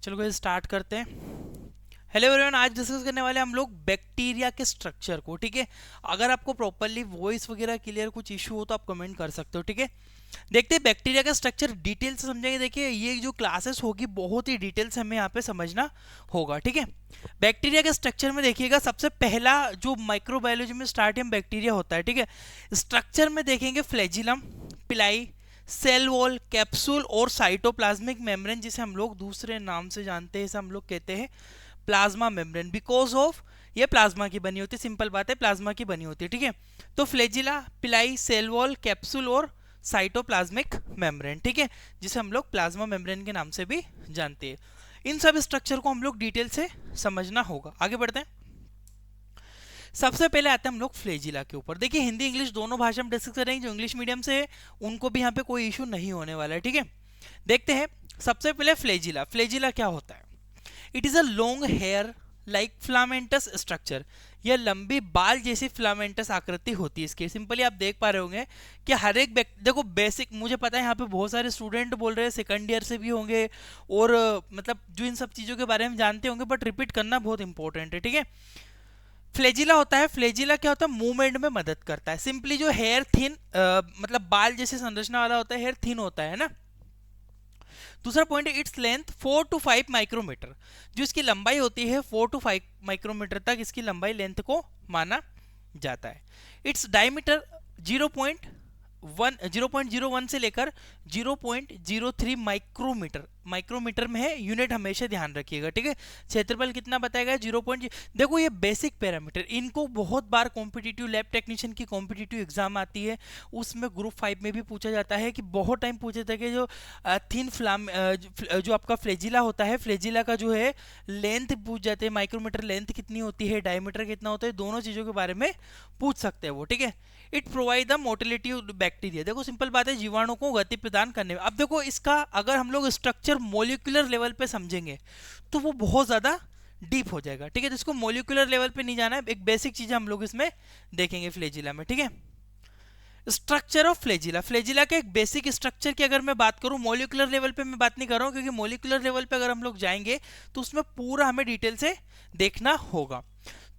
चलो guys start करते हैं। हेलो एवरीवन, आज डिस्कस करने वाले हम लोग बैक्टीरिया के स्ट्रक्चर को। ठीक है, अगर आपको प्रॉपरली वॉइस वगैरह क्लियर कुछ इशू हो तो आप कमेंट कर सकते हो। ठीक है, देखते हैं बैक्टीरिया का स्ट्रक्चर डिटेल से समझेंगे। देखिए ये जो क्लासेस होगी बहुत ही डिटेल से हमें यहाँ पे समझना होगा। ठीक है, बैक्टीरिया के स्ट्रक्चर में देखिएगा, सबसे पहला जो माइक्रोबायोलॉजी में स्टार्टिंग बैक्टीरिया होता है। ठीक है, स्ट्रक्चर में देखेंगे फ्लैजिलम, पिलाई, सेल वॉल, कैप्सूल और साइटोप्लाज्मिक मेम्ब्रेन, जिसे हम लोग दूसरे नाम से जानते हैं, इसे हम लोग कहते हैं प्लाज्मा मेम्ब्रेन। बिकॉज ऑफ ये प्लाज्मा की बनी होती है, सिंपल बात है, प्लाज्मा की बनी होती है। ठीक है, तो फ्लैजिला, पिलाई, सेल वॉल, कैप्सूल और साइटोप्लाज्मिक मेम्ब्रेन, ठीक है, जिसे हम लोग प्लाज्मा मेम्ब्रेन के नाम से भी जानते हैं। इन सब स्ट्रक्चर को हम लोग डिटेल से समझना होगा। आगे बढ़ते हैं। सबसे पहले आते हैं हम लोग फ्लैजिला के ऊपर। देखिए हिंदी इंग्लिश दोनों भाषा में डिस्कस करेंगे। जो इंग्लिश मीडियम से है उनको भी यहाँ पे कोई इशू नहीं होने वाला है। ठीक है, देखते हैं सबसे पहले फ्लैजिला। फ्लैजिला क्या होता है? It is a long hair like filamentous structure. यह लंबी बाल जैसी फिलामेंटस आकृति होती है इसकी। सिंपली आप देख पा रहे होंगे कि हर एक देखो बेसिक, मुझे पता है यहाँ पे बहुत सारे स्टूडेंट बोल रहे हैं, सेकंड ईयर से भी होंगे और मतलब जो इन सब चीज़ों के बारे में जानते होंगे, बट रिपीट करना बहुत इंपॉर्टेंट है। ठीक है, फ्लैजिला होता है, फ्लैजिला क्या होता है? मूवमेंट में मदद करता है। सिंपली जो हेयर थिन मतलब बाल जैसे संरचना वाला होता है, हेयर थिन होता है ना। दूसरा पॉइंट है इट्स लेंथ 4 to 5 माइक्रोमीटर। जो इसकी लंबाई होती है 4 to 5 माइक्रोमीटर तक इसकी लंबाई लेंथ को माना जाता है। इट्स डायमीटर 0.01 से लेकर 0.03 माइक्रोमीटर, माइक्रोमीटर में है, यूनिट हमेशा ध्यान रखिएगा। ठीक है, क्षेत्रफल कितना बताएगा? 0. देखो ये बेसिक पैरामीटर, इनको बहुत बार कॉम्पिटिटिव लैब टेक्नीशियन की कॉम्पिटिटिव एग्जाम आती है, उसमें ग्रुप 5 में भी पूछा जाता है कि बहुत टाइम पूछे थे कि जो थिन फ्लाम जो आपका फ्लैजिला होता है, फ्लैजिला का जो है लेंथ पूछ जाते हैं, माइक्रोमीटर लेंथ कितनी होती है, डायमीटर कितना होता है, दोनों चीज़ों के बारे में पूछ सकते हैं वो। ठीक है, it provide the motility bacteria. देखो सिंपल बात है, जीवाणु को गति प्रदान करने में। अब देखो इसका अगर हम लोग स्ट्रक्चर मोलिकुलर लेवल पे समझेंगे तो वो बहुत ज्यादा डीप हो जाएगा। ठीक है, तो इसको मोलिकुलर लेवल पे नहीं जाना है, एक बेसिक चीज हम लोग इसमें देखेंगे फ्लैजिला में। ठीक है, स्ट्रक्चर ऑफ फ्लैजिला। फ्लैजिला के एक बेसिक स्ट्रक्चर की अगर मैं बात करूं, मॉलिक्यूलर लेवल पे मैं बात नहीं कर रहा हूं, क्योंकि मॉलिक्यूलर लेवल पे अगर हम लोग जाएंगे तो उसमें पूरा हमें डिटेल से देखना होगा।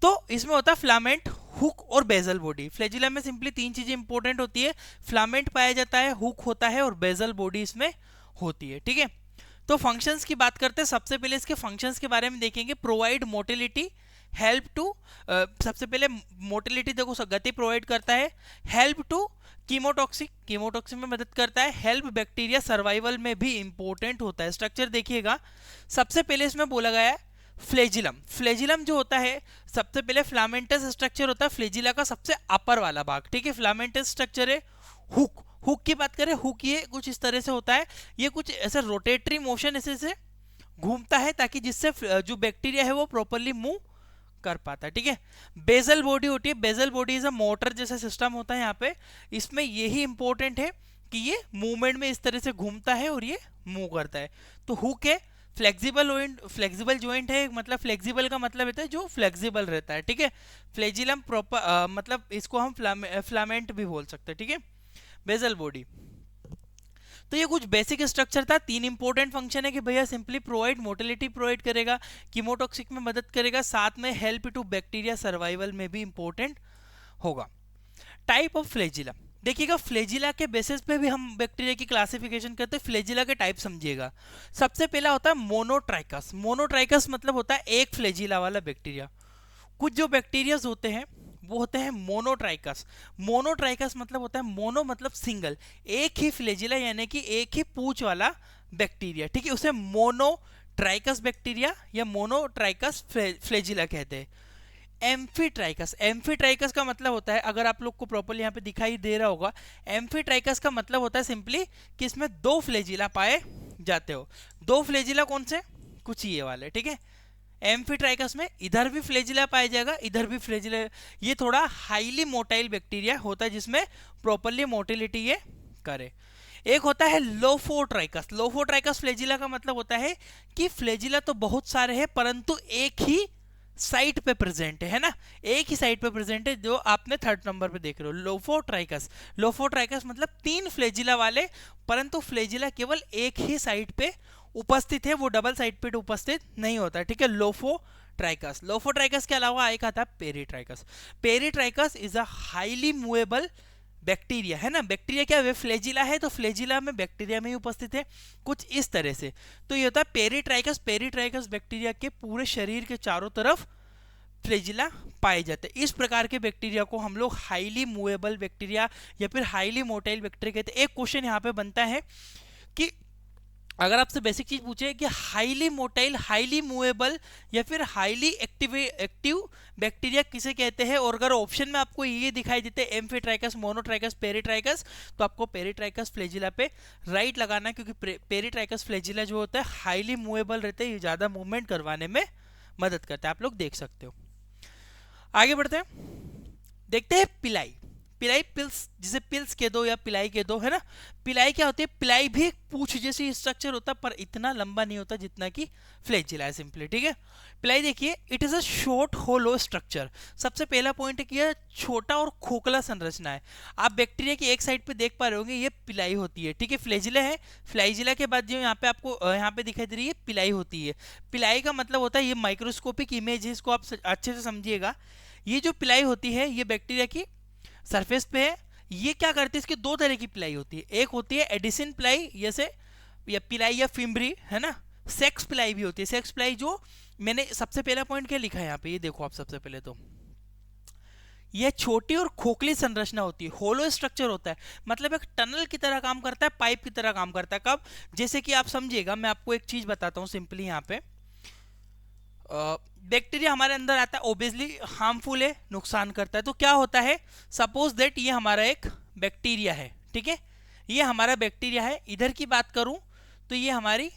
तो इसमें होता है फिलामेंट, हुक और बेजल बॉडी। फ्लैजिला में सिंपली तीन चीजें इंपॉर्टेंट होती है, फिलामेंट पाया जाता है, हुक होता है और बेजल बॉडी इसमें होती है। ठीक है, तो फंक्शंस की बात करते हैं। सबसे पहले इसके फंक्शंस के बारे में देखेंगे। प्रोवाइड मोटिलिटी, हेल्प टू, सबसे पहले मोटिलिटी देखो गति प्रोवाइड करता है, हेल्प टू कीमोटॉक्सिक, कीमोटॉक्सिक में मदद करता है, हेल्प बैक्टीरिया सर्वाइवल में भी इंपॉर्टेंट होता है। स्ट्रक्चर देखिएगा, सबसे पहले इसमें बोला गया है फ्लैजिलम। फ्लैजिलम जो होता है, सबसे पहले फिलामेंटस स्ट्रक्चर होता है फ्लैजिला का सबसे अपर वाला भाग। ठीक है, फिलामेंटस स्ट्रक्चर है। हुक, हुक की बात करें, हुक ये कुछ इस तरह से होता है, ये कुछ ऐसे रोटेटरी मोशन ऐसे से घूमता है ताकि जिससे जो बैक्टीरिया है वो प्रॉपरली मूव कर पाता है। ठीक है, बेजल बॉडी होती है, bezel body is a motor जैसा सिस्टम होता है यहाँ पे। इसमें यही इंपॉर्टेंट है कि ये मूवमेंट में इस तरह से घूमता है और ये मूव करता है। तो हुक है, फ्लेक्सिबल जॉइंट, फ्लेक्सिबल जॉइंट है, मतलब फ्लेक्सिबल का मतलब होता है जो फ्लेक्सिबल रहता है। ठीक है, फ्लैजिलम प्रॉपर मतलब इसको हम फिलामेंट भी बोल सकते हैं। ठीक है, बेजल बॉडी। तो ये कुछ बेसिक स्ट्रक्चर था। तीन इंपॉर्टेंट फंक्शन है कि भैया सिंपली प्रोवाइड मोटिलिटी प्रोवाइड करेगा, कीमोटॉक्सिक में मदद करेगा, साथ में हेल्प टू बैक्टीरिया सर्वाइवल में भी इंपॉर्टेंट होगा। टाइप ऑफ फ्लैजिला देखिएगा, फ्लैजिला के बेसिस पे भी हम बैक्टीरिया की क्लासिफिकेशन करते हैं। फ्लैजिला के टाइप समझिएगा। सबसे पहला होता है मोनोट्राइकस। मोनोट्राइकस मतलब होता है एक फ्लैजिला वाला बैक्टीरिया। कुछ जो बैक्टीरियाज होते हैं वो होते हैं मोनोट्राइकस। मोनोट्राइकस मतलब होता है, मोनो मतलब सिंगल, एक ही फ्लैजिला यानी कि एक ही पूंछ वाला बैक्टीरिया। ठीक है, उसे मोनोट्राइकस बैक्टीरिया या मोनोट्राइकस फ्लैजिला कहते हैं। एम्फीट्राइकस, एम्फीट्राइकस का मतलब होता है, अगर आप लोग को प्रॉपर्ली यहाँ पे दिखाई दे रहा होगा, एम्फीट्राइकस का मतलब होता है सिंपली कि इसमें दो फ्लैजिला पाए जाते हो। दो फ्लैजिला कौन से? कुछ ये वाले। ठीक है, एम्फीट्राइकस में इधर भी फ्लैजिला पाया जाएगा, इधर भी फ्लैजिला। ये थोड़ा हाईली मोटाइल बैक्टीरिया होता है जिसमें प्रॉपर्ली मोटिलिटी ये करे। एक होता है लोफोट्राइकस। लोफोट्राइकस फ्लैजिला का मतलब होता है कि फ्लैजिला तो बहुत सारे हैं परंतु एक ही साइट पे प्रेजेंट है ना, एक ही साइट पे प्रेजेंट है, जो आपने थर्ड नंबर पे देख रहे हो लोफोट्राइकस। लोफोट्राइकस मतलब तीन फ्लैजिला वाले परंतु फ्लैजिला केवल एक ही साइट पे उपस्थित है वो डबल साइड पे उपस्थित नहीं होता, ठीक है। लोफोट्राइकस, लोफोट्राइकस के अलावा एक आता है peritrichous. Peritrichous is a highly movable bacteria, है ना। बैक्टीरिया क्या है, फ्लैजिला है, तो फ्लैजिला में बैक्टीरिया में ही उपस्थित है कुछ इस तरह से। तो ये होता है पेरीट्राइकस। पेरीट्राइकस बैक्टीरिया के पूरे शरीर के चारों तरफ फ्लैजिला पाए जाते हैं। इस प्रकार के बैक्टीरिया को हम लोग हाईली मूवेबल बैक्टीरिया या फिर हाईली मोटाइल बैक्टीरिया कहते हैं। एक क्वेश्चन यहाँ पे बनता है कि अगर आपसे बेसिक चीज पूछे कि हाईली मोटाइल, हाईली मूवेबल या फिर हाईली एक्टिव बैक्टीरिया किसे कहते हैं, और अगर ऑप्शन में आपको ये दिखाई देते हैं एम्फीट्राइकस, मोनोट्राइकस, पेरीट्राइकस, तो आपको पेरीट्राइकस फ्लैजिला पे राइट लगाना है, क्योंकि पेरीट्राइकस फ्लैजिला जो होता है हाईली मूवेबल रहते हैं, ये ज्यादा मूवमेंट करवाने में मदद करता है। आप लोग देख सकते हो। आगे बढ़ते हैं, देखते हैं पिलाई। पिलाई पिल्स, जिसे पिल्स कह दो या पिलाई कह दो, है ना। पिलाई क्या होती है, पिलाई भी एक पूंछ जैसी स्ट्रक्चर होता है, पर इतना लंबा नहीं होता जितना कि फ्लैजिला है सिंपली, ठीक है। पिलाई देखिए, it is a short hollow structure. सबसे पहला पॉइंट है कि यह छोटा और खोखला संरचना है। आप बैक्टीरिया की एक साइड पे देख पा रहे होंगे, ये पिलाई होती है, ठीक है। फ्लैजिला है, फ्लैजिला के बाद जो यहाँ पे आपको यहाँ पे दिखाई दे रही है पिलाई होती है। पिलाई का मतलब होता है, ये माइक्रोस्कोपिक इमेज है, इसको आप अच्छे से समझिएगा। ये जो पिलाई होती है ये बैक्टीरिया की सरफेस पे है। ये क्या करती है, इसकी दो तरह की पिलाई होती है। एक होती है एडिसिन पिलाई, जैसे या पिलाई या फिम्बरी, है ना। सेक्स पिलाई भी होती है। सेक्स पिलाई जो मैंने सबसे पहला पॉइंट क्या लिखा है यहाँ पे, ये देखो आप सबसे पहले तो यह छोटी और खोखली संरचना होती है, होलो स्ट्रक्चर होता है, मतलब एक टनल की तरह काम करता है, पाइप की तरह काम करता है। कब, जैसे कि आप समझिएगा, मैं आपको एक चीज बताता हूँ सिंपली। यहाँ पे बैक्टीरिया हमारे अंदर आता है, ओबियसली हार्मफुल है, नुकसान करता है। तो क्या होता है, सपोज दैट ये हमारा एक बैक्टीरिया है, ठीक है। ये हमारा बैक्टीरिया है। इधर की बात करूं तो ये हमारी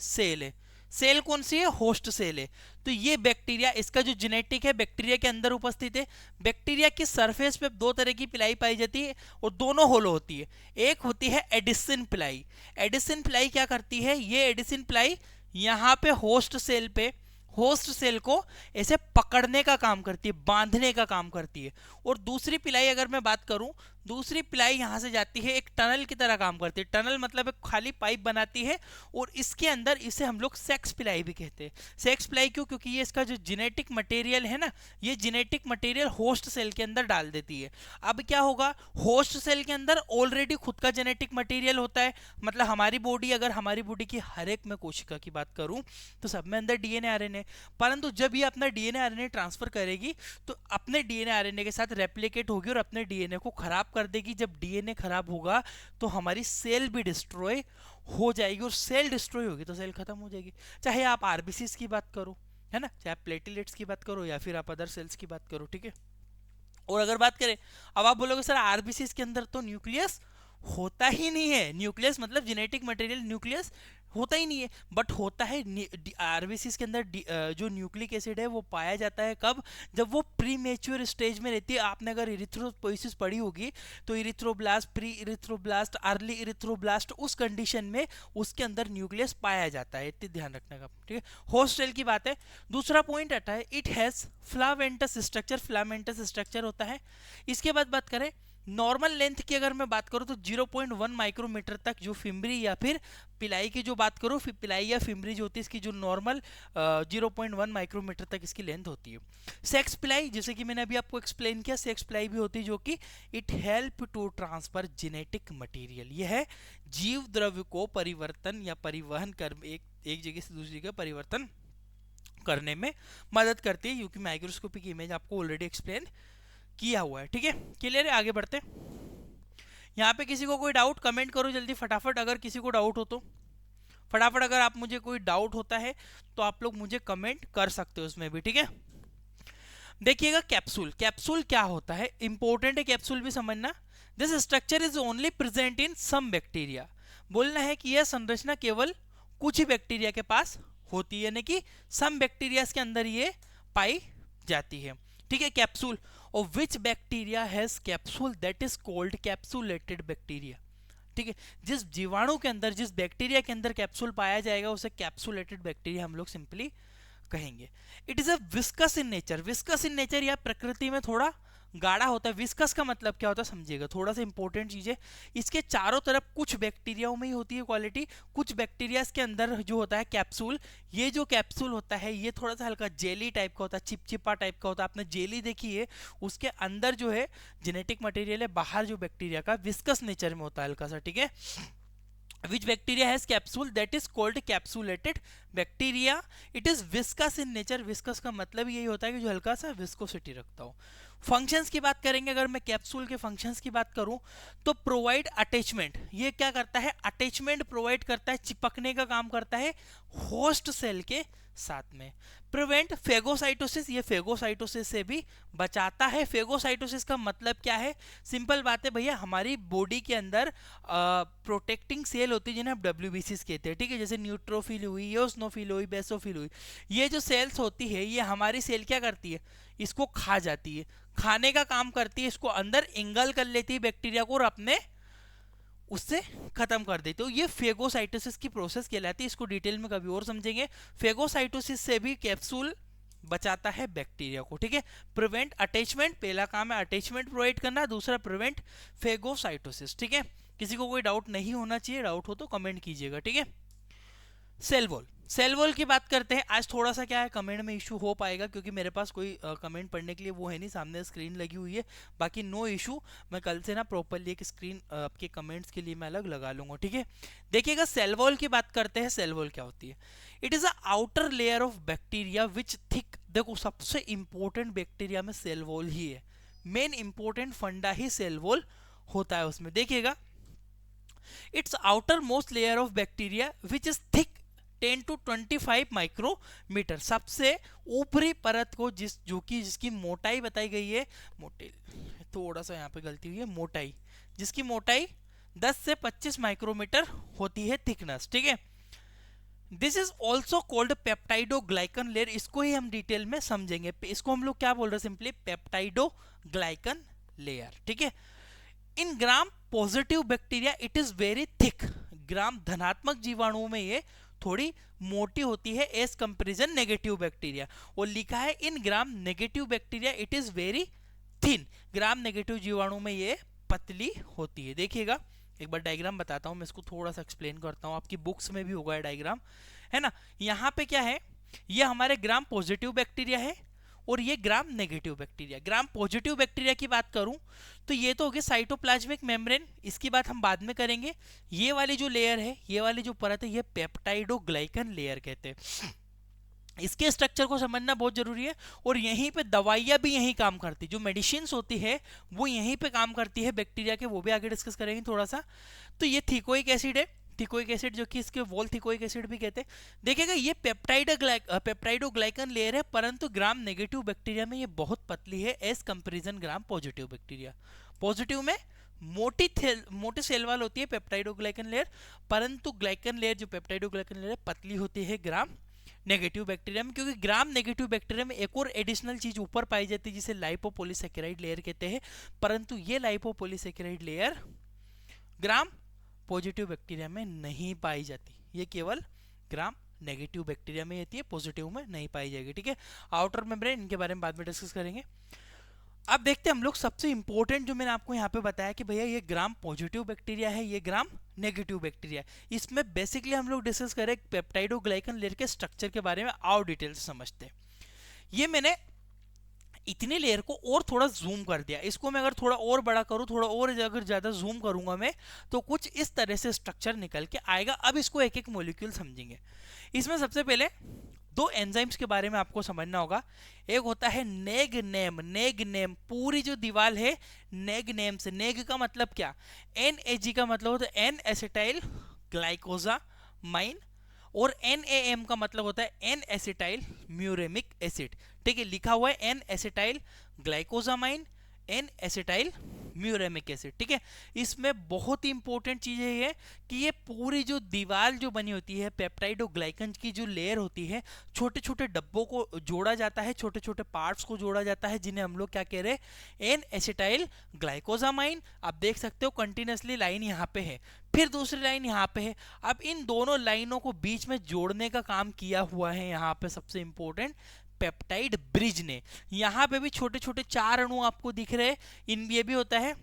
सेल है। सेल कौन सी है, होस्ट सेल है। तो ये बैक्टीरिया, इसका जो जेनेटिक है बैक्टीरिया के अंदर उपस्थित है। बैक्टीरिया की सरफेस पे दो तरह की पिलाई पाई जाती है और दोनों होलो होती है। एक होती है एडिसिन पिलाई। एडिसिन पिलाई क्या करती है, ये एडिसिन पिलाई यहाँ पे होस्ट सेल पे, होस्ट सेल को ऐसे पकड़ने का काम करती है, बांधने का काम करती है। और दूसरी पिलाई अगर मैं बात करूं, दूसरी पिलाई यहां से जाती है, एक टनल की तरह काम करती है। टनल मतलब एक खाली पाइप बनाती है और इसके अंदर, इसे हम लोग सेक्स पिलाई भी कहते हैं। सेक्स पिलाई क्यों, क्योंकि ये इसका जो जेनेटिक मटेरियल है ना, ये जेनेटिक मटेरियल होस्ट सेल के अंदर डाल देती है। अब क्या होगा, होस्ट सेल के अंदर ऑलरेडी खुद का जेनेटिक मटेरियल होता है। मतलब हमारी बॉडी, अगर हमारी बॉडी की हर एक में कोशिका की बात करूं तो सब में अंदर डीएनए आरएनए, परंतु जब ये अपना डीएनए आरएनए ट्रांसफर करेगी तो अपने डीएनए आरएनए के साथ रेप्लिकेट होगी और अपने डीएनए को खराब कर देगी। जब डीएनए खराब होगा तो हमारी सेल भी डिस्ट्रॉय हो जाएगी, और सेल डिस्ट्रॉय होगी तो सेल खत्म हो जाएगी। चाहे आप आरबीसीज की बात करो, है ना, चाहे आप प्लेटलेट्स की बात करो या फिर आप अदर सेल्स की बात करो, ठीक है। और अगर बात करें, अब आप बोलोगे सर आरबीसीज के अंदर तो न्यूक्लियस होता ही नहीं है। न्यूक्लियस मतलब जेनेटिक मटेरियल, न्यूक्लियस होता ही नहीं है। बट होता है आरबीसीज के अंदर जो न्यूक्लिक एसिड है वो पाया जाता है। कब, जब वो प्री मेच्योर स्टेज में रहती है। आपने अगर इरिथ्रोपोइसिस पढ़ी होगी तो erythroblast, pre erythroblast, early erythroblast, उस कंडीशन में उसके अंदर न्यूक्लियस पाया जाता है। इतनी ध्यान रखने का, ठीक है। होस्ट सेल की बात है। दूसरा पॉइंट आता है, it has filamentous structure. Filamentous structure होता है। इसके बाद बात करें नॉर्मल लेंथ की, अगर मैं बात करूं तो 0.1 माइक्रोमीटर तक जो फिम्बरी या फिर पिलाई की जो बात करूं, फिर पिलाई या फिम्बरी जो होती है इसकी जो नॉर्मल 0.1 माइक्रोमीटर तक इसकी लेंथ होती है। सेक्स पिलाई, जैसे कि मैंने अभी आपको एक्सप्लेन किया, सेक्स पिलाई भी होती है जो कि it help to transfer genetic material. यह है जीव द्रव्य को परिवर्तन या परिवहन कर एक जगह से दूसरी जगह परिवर्तन करने में मदद करती है, क्योंकि माइक्रोस्कोपिक इमेज आपको ऑलरेडी एक्सप्लेन किया हुआ है, ठीक है। क्लियर है, आगे बढ़ते। यहाँ पे किसी को कोई डाउट, कमेंट करो जल्दी फटाफट, अगर किसी को डाउट हो तो फटाफट। अगर आप मुझे कोई डाउट होता है तो आप लोग मुझे कमेंट कर सकते हो उसमें भी, ठीक है। देखिएगा कैप्सूल, कैप्सूल क्या होता है, इंपॉर्टेंट है कैप्सूल भी समझना। This structure is only present in some bacteria. बोलना है कि यह संरचना केवल कुछ ही बैक्टीरिया के पास होती है, यानी कि सम बैक्टीरिया के अंदर ये पाई जाती है, ठीक है। कैप्सूल, और विच bacteria has capsule, that is called capsulated bacteria, ठीक है। जिस जीवाणु के अंदर, जिस बैक्टीरिया के अंदर कैप्सूल पाया जाएगा उसे कैप्सुलेटेड बैक्टीरिया हम लोग सिंपली कहेंगे। It is a viscous in nature. Viscous in nature या प्रकृति में थोड़ा गाढ़ा होता है। विस्कस का मतलब क्या होता है समझिएगा, थोड़ा सा इंपॉर्टेंट चीज है। इसके चारों तरफ कुछ बैक्टीरियाओं में ही होती है क्वालिटी, कुछ बैक्टीरिया के अंदर जो होता है कैप्सूल, ये जो कैप्सूल होता है ये थोड़ा सा हल्का जेली टाइप का होता है, चिपचिपा टाइप का होता है। आपने जेली देखी है, उसके अंदर जो है जेनेटिक मटेरियल है, बाहर जो बैक्टीरिया का विस्कस नेचर में होता है हल्का सा, ठीक है। Which bacteria has capsule, that is called capsulated bacteria. It is viscous in nature. viscous का मतलब यही होता है कि जो हल्का सा विस्कोसिटी रखता हो। फंक्शंस की बात करेंगे, अगर मैं कैप्सूल के फंक्शंस की बात करूं तो प्रोवाइड अटैचमेंट, ये क्या करता है, अटैचमेंट प्रोवाइड करता है, चिपकने का काम करता है होस्ट सेल के साथ में। प्रिवेंट फेगोसाइटोसिस, ये फेगोसाइटोसिस से भी बचाता है। फेगोसाइटोसिस का मतलब क्या है, सिंपल बात है भैया, हमारी बॉडी के अंदर प्रोटेक्टिंग सेल होती है जिन्हें हम डब्ल्यूबीसी कहते हैं, ठीक है। जैसे न्यूट्रोफिल हुई, योस्नोफिल हुई, बेसोफिल हुई, ये जो सेल्स होती है ये हमारी सेल क्या करती है, इसको खा जाती है, खाने का काम करती है, इसको अंदर इंगल कर लेती है बैक्टीरिया को और अपने उससे खत्म कर देते हो। ये फेगोसाइटोसिस की प्रोसेस कहलाती है, इसको डिटेल में कभी और समझेंगे। फेगोसाइटोसिस से भी कैप्सूल बचाता है बैक्टीरिया को, ठीक है। प्रिवेंट अटैचमेंट, पहला काम है अटैचमेंट प्रोवाइड करना, दूसरा प्रिवेंट फेगोसाइटोसिस, ठीक है। किसी को कोई डाउट नहीं होना चाहिए, डाउट हो तो कमेंट कीजिएगा, ठीक है। सेल वॉल, सेल वॉल की बात करते हैं। आज थोड़ा सा क्या है कमेंट में इशू हो पाएगा क्योंकि मेरे पास कोई कमेंट पढ़ने के लिए वो है नहीं, सामने स्क्रीन लगी हुई है। बाकी नो इशू, मैं कल से ना प्रॉपरली एक स्क्रीन आपके कमेंट्स के लिए मैं अलग लगा लूंगा, ठीक है। देखिएगा सेल वॉल की बात करते हैं। सेल वॉल क्या होती है, it is a outer layer of bacteria which thick, देखो सबसे इंपॉर्टेंट बैक्टीरिया में सेल वॉल ही है, मेन इंपॉर्टेंट फंडा ही सेल वॉल होता है उसमें। देखिएगा it's outer most layer of bacteria which is thick 10 to 25 micrometer, सबसे ऊपरी परत को जिसकी मोटाई बताई गई है, मोटे थोड़ा सा यहाँ पे गलती हुई है, मोटाई, जिसकी मोटाई 10 से 25 माइक्रोमीटर होती है, थिकनेस, ठीक है। This is also called peptidoglycan layer, इसको ही हम डिटेल में समझेंगे। इसको हम लोग क्या बोल रहे हैं, सिंपली पेप्टाइडोग्लाइकन लेयर, ठीक है। In gram positive bacteria it is very thick, gram धनात्मक जीवाणुओं में ये थोड़ी मोटी होती है एज कंपेरिजन नेगेटिव बैक्टीरिया, और लिखा है in gram negative bacteria it is very thin, gram negative जीवाणु में ये पतली होती है। देखिएगा एक बार डायग्राम बताता हूं मैं, इसको थोड़ा सा एक्सप्लेन करता हूं, आपकी बुक्स में भी होगा डायग्राम, है ना। यहाँ पे क्या है, ये हमारे ग्राम पॉजिटिव बैक्टीरिया है और ये ग्राम नेगेटिव बैक्टीरिया। ग्राम पॉजिटिव बैक्टीरिया की बात करूं तो ये तो हो गया साइटोप्लाज्मिक मेम्ब्रेन, इसकी बात हम बाद में करेंगे। ये वाली जो लेयर है, ये वाली जो परत है, ये पेप्टाइडोग्लाइकन लेयर कहते हैं। इसके स्ट्रक्चर को समझना बहुत जरूरी है, और यहीं पे दवाइयां भी यहीं काम करती है, जो मेडिसिन होती है वो यहीं पे काम करती है बैक्टीरिया के, वो भी आगे डिस्कस करेंगे थोड़ा सा। तो ये थिकोइक एसिड है, थिकोइक एसिड जो कि इसके वॉल थिकोइक एसिड भी कहते हैं। देखिएगा ये पेप्टाइडोग्लाइकन लेयर है, परंतु ग्राम नेगेटिव बैक्टीरिया में ये बहुत पतली है as comparison gram positive bacteria. Positive में मोटी सेल वाल होती है पेप्टाइडोग्लाइकन लेयर, परंतु ग्लाइकन लेयर जो पेप्टाइडोग्लाइकन लेयर पतली होती है ग्राम नेगेटिव बैक्टीरिया में, क्योंकि ग्राम नेगेटिव बैक्टीरिया में एक और एडिशनल चीज ऊपर पाई जाती है जिसे लाइपोपॉलीसैकेराइड लेयर कहते हैं, परंतु ये लाइपोपॉलीसैकेराइड लेयर ग्राम पॉजिटिव बैक्टीरिया में नहीं पाई जाती, ये केवल ग्राम नेगेटिव बैक्टीरिया में होती है, पॉजिटिव में नहीं पाई जाएगी, ठीक है। आउटर मेम्ब्रेन, इनके बारे में बाद में डिस्कस करेंगे। अब देखते हैं हम लोग सबसे इंपॉर्टेंट जो मैंने आपको यहाँ पे बताया कि भैया ये ग्राम पॉजिटिव बैक्टीरिया है, ये ग्राम नेगेटिव बैक्टीरिया, इसमें बेसिकली हम लोग डिस्कस करें पेप्टाइडोग्लाइकन लेयर के स्ट्रक्चर के बारे में, आओ डिटेल से समझते हैं। ये मैंने इतनी लेयर को और थोड़ा जूम कर दिया, इसको मैं अगर थोड़ा और बड़ा करूं, थोड़ा और अगर ज्यादा जूम करूंगा मैं, तो कुछ इस तरह से स्ट्रक्चर निकल के आएगा। अब इसको एक एक मॉलिक्यूल समझेंगे। इसमें सबसे पहले दो एंजाइम्स के बारे में आपको समझना होगा। एक होता है नेग नेम, नेग नेम पूरी जो दीवार है नेग नेम से, नेग का मतलब क्या, NAG का मतलब होता है एन एसिटाइल ग्लाइकोजामाइन, और NAM का मतलब होता है एन एसिटाइल म्यूरेमिक एसिड, ठीक है। लिखा हुआ है N acetyl glucosamine, N acetyl muramic acid, ठीक है। इसमें बहुत ही इंपॉर्टेंट चीज ये है कि ये पूरी जो दीवार जो बनी होती है पेप्टाइडोग्लाइकन की जो लेयर होती है, छोटे छोटे डब्बों को जोड़ा जाता है, छोटे छोटे पार्ट्स को जोड़ा जाता है, जिन्हें हम लोग क्या कह रहे हैं, एन एसिटाइल ग्लाइकोजामाइन। आप देख सकते हो कंटिन्यूसली लाइन यहाँ पे है, फिर दूसरी लाइन यहाँ पे है। अब इन दोनों लाइनों को बीच में जोड़ने का काम किया हुआ है यहाँ पे सबसे इंपॉर्टेंट पेप्टाइड ब्रिज ने। यहाँ पे भी छोटे छोटे 4 अणु आपको दिख रहे हैं, इन ये भी होता है,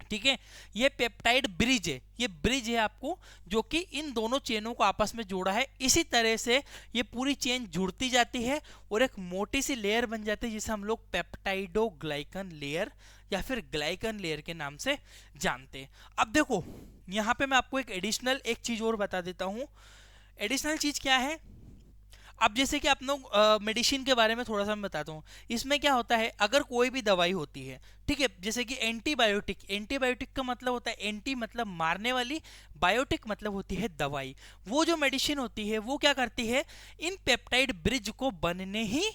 ठीक है। ये पेप्टाइड ब्रिज है, ये ब्रिज है आपको जो कि इन दोनों चेनों को आपस में जोड़ा है। इसी तरह से ये पूरी चेन जुड़ती जाती है और एक मोटी सी लेयर बन जाती है जिसे हम लोग पेप्टाइडोग्लाइकन लेयर या फिर ग्लाइकन लेयर के नाम से जानते हैं। अब देखो यहाँ पे मैं आपको एक एडिशनल एक चीज और बता देता हूं। एडिशनल चीज क्या है, अब जैसे कि आप लोग मेडिसिन के बारे में थोड़ा सा मैं बताता हूँ। इसमें क्या होता है, अगर कोई भी दवाई होती है, ठीक है, जैसे कि एंटीबायोटिक, एंटीबायोटिक का मतलब होता है एंटी मतलब मारने वाली, बायोटिक मतलब होती है दवाई। वो जो मेडिसिन होती है वो क्या करती है, इन पेप्टाइड ब्रिज को बनने ही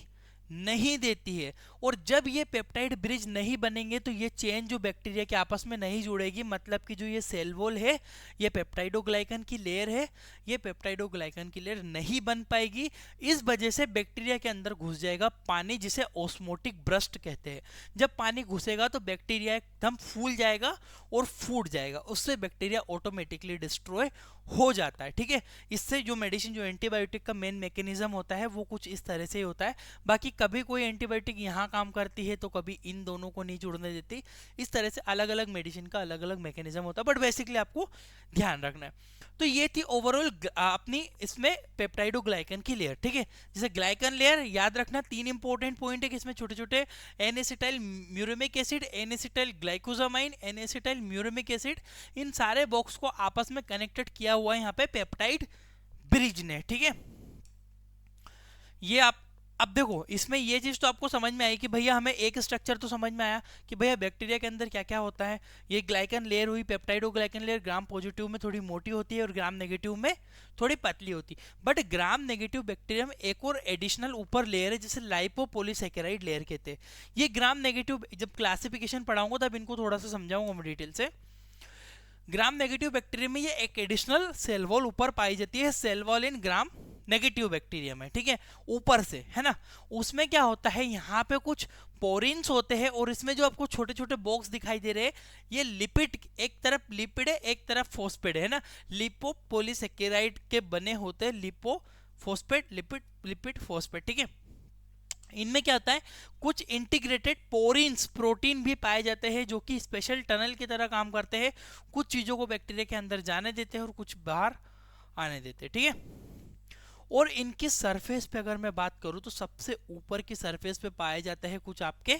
नहीं देती है। और जब ये पेप्टाइड ब्रिज नहीं बनेंगे तो ये चेन जो बैक्टीरिया के आपस में नहीं जुड़ेगी, मतलब कि जो ये सेल वॉल है, ये पेप्टाइडोग्लाइकन की लेयर है, ये पेप्टाइडोग्लाइकन की लेयर नहीं बन पाएगी। इस वजह से बैक्टीरिया के अंदर घुस जाएगा पानी, जिसे ऑस्मोटिक ब्रस्ट कहते हैं। जब पानी घुसेगा तो बैक्टीरिया एकदम फूल जाएगा और फूट जाएगा, उससे बैक्टीरिया ऑटोमेटिकली डिस्ट्रॉय हो जाता है, ठीक है। इससे जो मेडिसिन, जो एंटीबायोटिक का मेन मैकेनिज्म होता है वो कुछ इस तरह से ही होता है। बाकी कभी कोई एंटीबायोटिक यहाँ काम करती है तो कभी इन दोनों को नहीं जुड़ने देती। इस तरह से अलग अलग मेडिसिन का अलग अलग मैकेनिज्म होता है, बट बेसिकली आपको ध्यान रखना है। तो ये थी ओवरऑल अपनी इसमें पेप्टाइडोग्लाइकन की लेयर, ठीक है। जैसे ग्लाइकन लेयर याद रखना, 3 इंपॉर्टेंट पॉइंट है कि इसमें छोटे छोटे N acetyl muramic acid, N acetyl glucosamine, N acetyl muramic acid, इन सारे बॉक्स को आपस में कनेक्टेड किया हुआ है यहाँ पे पेप्टाइड ब्रिज ने, ठीक है। ये आप अब देखो इसमें ये चीज तो आपको समझ में आई कि भैया हमें एक स्ट्रक्चर तो समझ में आया कि भैया बैक्टीरिया के अंदर क्या क्या होता है। ये ग्लाइकन लेयर हुई, पेप्टाइडोग्लाइकन लेयर ग्राम पॉजिटिव में थोड़ी मोटी होती है और ग्राम नेगेटिव में थोड़ी पतली होती है। बट ग्राम नेगेटिव बैक्टीरिया में एक और एडिशनल ऊपर लेयर है जिसे लाइपोपॉलीसैकेराइड लेयर कहते हैं। ये ग्राम नेगेटिव जब क्लासिफिकेशन पढ़ाऊंगा तब इनको थोड़ा सा समझाऊंगा मैं डिटेल से। ग्राम नेगेटिव बैक्टीरिया में ये एक एडिशनल सेल वॉल ऊपर पाई जाती है, सेल वॉल इन ग्राम नेगेटिव बैक्टीरिया में, ठीक है, ऊपर से, है ना। उसमें क्या होता है, यहाँ पे कुछ पोरिन्स होते हैं और इसमें जो आपको छोटे छोटे बॉक्स दिखाई दे रहे हैं, ये लिपिड, एक तरफ लिपिड है एक तरफ फोस्फेट है ना, लिपोपॉलीसैकेराइड के बने होते हैं, लिपोफॉस्फेट, लिपिड, लिपिड फोस्फेट, ठीक है। इनमें क्या होता है, कुछ इंटीग्रेटेड पोरिन्स प्रोटीन भी पाए जाते हैं जो कि स्पेशल टनल की तरह काम करते हैं, कुछ चीजों को बैक्टीरिया के अंदर जाने देते हैं और कुछ बाहर आने देते हैं, ठीक है। और इनकी सरफेस पे अगर मैं बात करूं तो सबसे ऊपर की सरफेस पे पाए जाते हैं कुछ आपके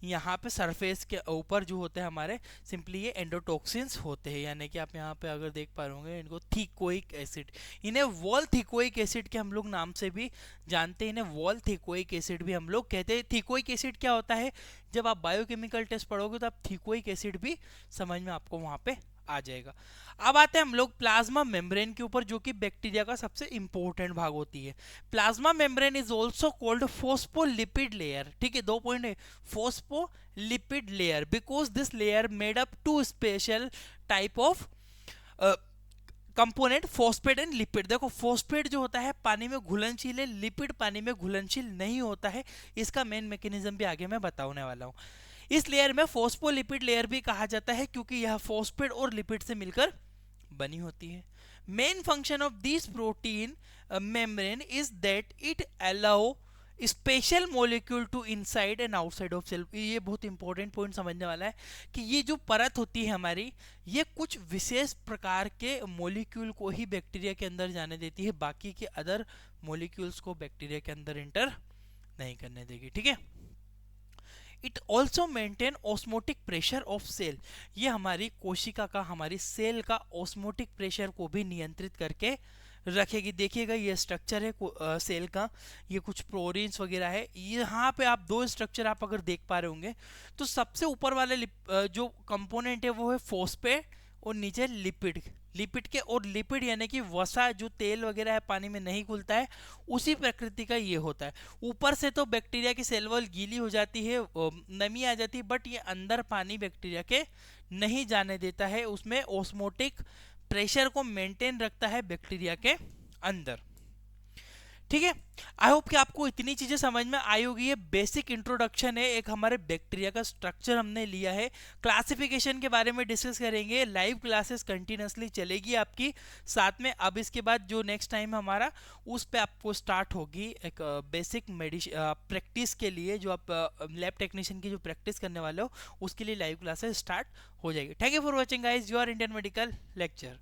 यहाँ पे सरफेस के ऊपर जो होते हैं हमारे, सिंपली ये एंडोटॉक्सिन्स होते हैं, यानी कि आप यहाँ पे अगर देख पा रहे होंगे इनको थीकोइक एसिड, इन्हें वॉल थीकोइक एसिड के हम लोग नाम से भी जानते हैं, इन्हें वॉल थीकोइक एसिड भी हम लोग कहते हैं। थीकोइक एसिड क्या होता है, जब आप बायोकेमिकल टेस्ट पढ़ोगे तो आप थीकोइक एसिड भी समझ में आपको वहाँ पे आ जाएगा। अब आते हैं हम लोग प्लाज्मा मेम्ब्रेन के ऊपर, जो कि बैक्टीरिया का सबसे इंपॉर्टेंट भाग होती है। Plasma membrane is also called phospholipid layer, ठीक है, 2 पॉइंट है, phospholipid layer because this layer made up to special type of component, phosphate and lipid. देखो फॉस्फेट जो होता है पानी में घुलनशील है, लिपिड पानी में घुलनशील नहीं होता है। इसका मेन मैकेनिज्म भी आगे मैं बताने वाला हूँ। इस लेयर में फोस्फोलिपिड लेयर भी कहा जाता है क्योंकि यह फॉस्फेट और लिपिड से मिलकर बनी होती है। Main function of this protein membrane is that it allow special molecule to inside and outside of cell. ये बहुत इंपॉर्टेंट पॉइंट समझने वाला है कि ये जो परत होती है हमारी, ये कुछ विशेष प्रकार के मॉलिक्यूल को ही बैक्टीरिया के अंदर जाने देती है, बाकी के अदर मॉलिक्यूल्स को बैक्टीरिया के अंदर एंटर नहीं करने देगी, ठीक है। It also maintain osmotic pressure of cell, ये हमारी कोशिका का, हमारी सेल का ऑस्मोटिक प्रेशर को भी नियंत्रित करके रखेगी। देखिएगा ये स्ट्रक्चर है सेल का, ये कुछ प्रोटीन्स वगैरह है। यहाँ पे आप 2 स्ट्रक्चर आप अगर देख पा रहे होंगे तो सबसे ऊपर वाले जो कंपोनेंट है वो है फॉस्फेट और नीचे लिपिड, लिपिड के, और लिपिड यानी कि वसा, जो तेल वगैरह है पानी में नहीं घुलता है, उसी प्रकृति का ये होता है। ऊपर से तो बैक्टीरिया की सेल वॉल गीली हो जाती है, नमी आ जाती है, बट ये अंदर पानी बैक्टीरिया के नहीं जाने देता है, उसमें ऑस्मोटिक प्रेशर को मेंटेन रखता है बैक्टीरिया के अंदर, ठीक है। आई होप कि आपको इतनी चीजें समझ में आई होगी। ये बेसिक इंट्रोडक्शन है, एक हमारे बैक्टीरिया का स्ट्रक्चर हमने लिया है, क्लासिफिकेशन के बारे में डिस्कस करेंगे। लाइव क्लासेस कंटिन्यूसली चलेगी आपकी साथ में। अब इसके बाद जो नेक्स्ट टाइम हमारा उस पे आपको स्टार्ट होगी एक बेसिक प्रैक्टिस के लिए, जो आप लैब टेक्नीशियन की जो प्रैक्टिस करने वाले हो उसके लिए लाइव क्लासेस स्टार्ट हो जाएगी। Thank you for watching guys your Indian medical lecture.